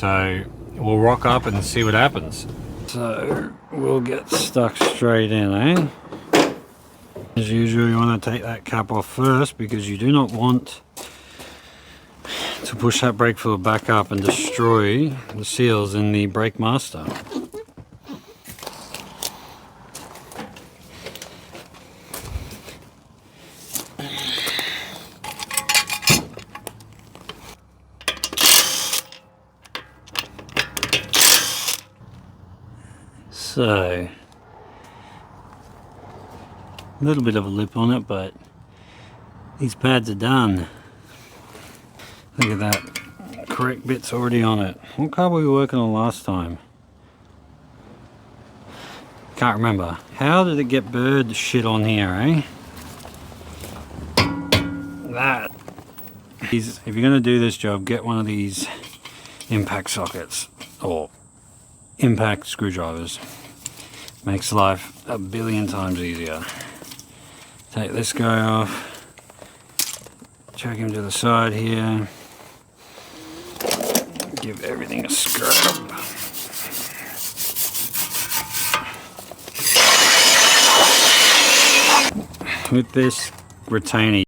So we'll rock up and see what happens. So we'll get stuck straight in, eh? As usual, you want to take that cap off first because you do not want to push that brake fluid back up and destroy the seals in the brake master. So, a little bit of a lip on it, but these pads are done. Look at that, correct bit's already on it. What car were we working on last time? Can't remember. How did it get bird shit on here, eh? That is, if you're going to do this job, get one of these impact sockets or impact screwdrivers. Makes life a billion times easier. Take this guy off, chuck him to the side here, give everything a scrub. With this retainer